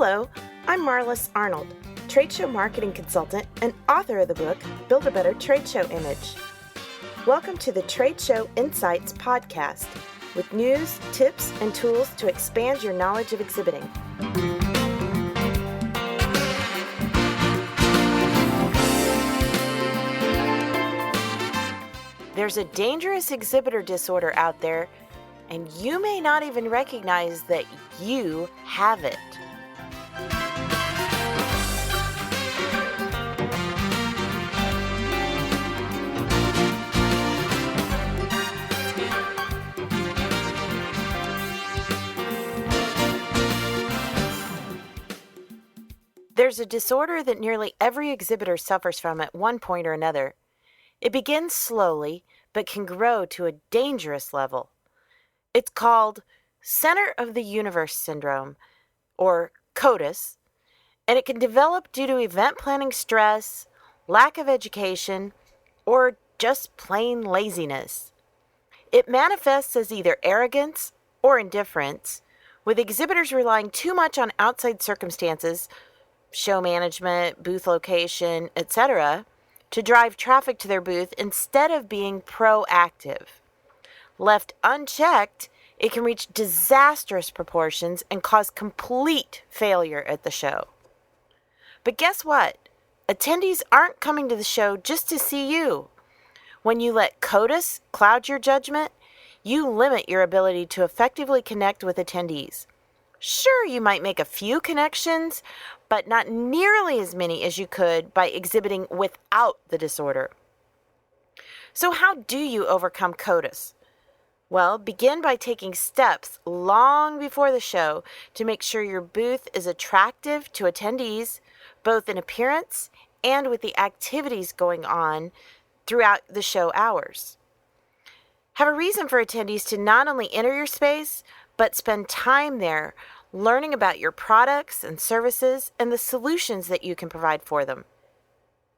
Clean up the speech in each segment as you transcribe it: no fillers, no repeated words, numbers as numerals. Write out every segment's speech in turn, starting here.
Hello, I'm Marlis Arnold, trade show marketing consultant and author of the book, Build a Better Trade Show Image. Welcome to the Trade Show Insights podcast with news, tips, and tools to expand your knowledge of exhibiting. There's a dangerous exhibitor disorder out there, and you may not even recognize that you have it. There's a disorder that nearly every exhibitor suffers from at one point or another. It begins slowly, but can grow to a dangerous level. It's called Center of the Universe Syndrome, or COTUS, and it can develop due to event planning stress, lack of education, or just plain laziness. It manifests as either arrogance or indifference, with exhibitors relying too much on outside circumstances, show management, booth location, etc., to drive traffic to their booth instead of being proactive. Left unchecked, it can reach disastrous proportions and cause complete failure at the show. But guess what? Attendees aren't coming to the show just to see you. When you let COTUS cloud your judgment, you limit your ability to effectively connect with attendees. Sure, you might make a few connections, but not nearly as many as you could by exhibiting without the disorder. So how do you overcome COTUS? Well, begin by taking steps long before the show to make sure your booth is attractive to attendees, both in appearance and with the activities going on throughout the show hours. Have a reason for attendees to not only enter your space, but spend time there learning about your products and services and the solutions that you can provide for them.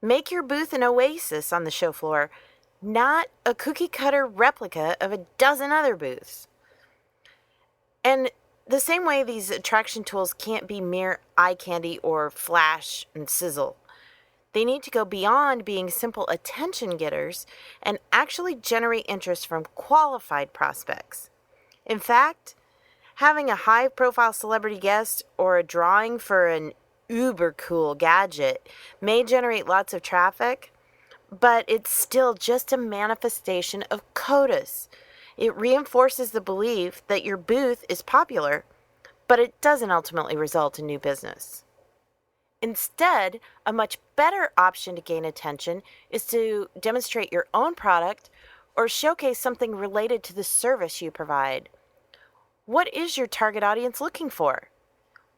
Make your booth an oasis on the show floor, not a cookie-cutter replica of a dozen other booths. And the same way these attraction tools can't be mere eye candy or flash and sizzle. They need to go beyond being simple attention getters and actually generate interest from qualified prospects. In fact, having a high-profile celebrity guest or a drawing for an uber-cool gadget may generate lots of traffic, but it's still just a manifestation of COTUS. It reinforces the belief that your booth is popular, but it doesn't ultimately result in new business. Instead, a much better option to gain attention is to demonstrate your own product or showcase something related to the service you provide. What is your target audience looking for?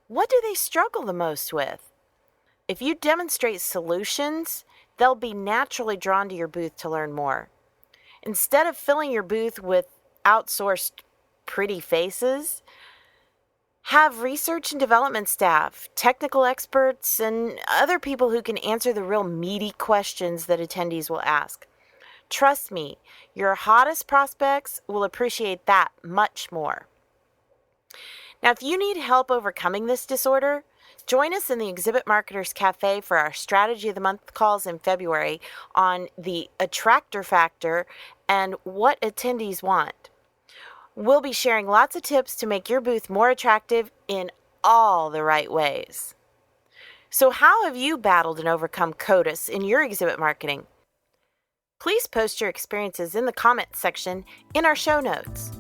What do they struggle the most with? If you demonstrate solutions, they'll be naturally drawn to your booth to learn more. Instead of filling your booth with outsourced pretty faces, have research and development staff, technical experts, and other people who can answer the real meaty questions that attendees will ask. Trust me, your hottest prospects will appreciate that much more. Now, if you need help overcoming this disorder, join us in the Exhibit Marketers Cafe for our Strategy of the Month calls in February on the attractor factor and what attendees want. We'll be sharing lots of tips to make your booth more attractive in all the right ways. So how have you battled and overcome COTUS in your exhibit marketing? Please post your experiences in the comments section in our show notes.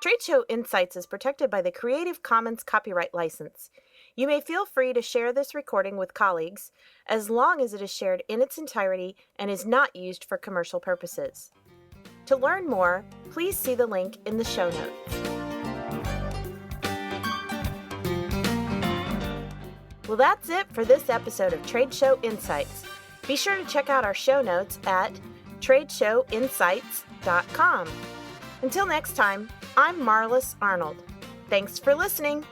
Trade Show Insights is protected by the Creative Commons copyright license. You may feel free to share this recording with colleagues as long as it is shared in its entirety and is not used for commercial purposes. To learn more, please see the link in the show notes. Well, that's it for this episode of Trade Show Insights. Be sure to check out our show notes at tradeshowinsights.com. Until next time, I'm Marlis Arnold. Thanks for listening.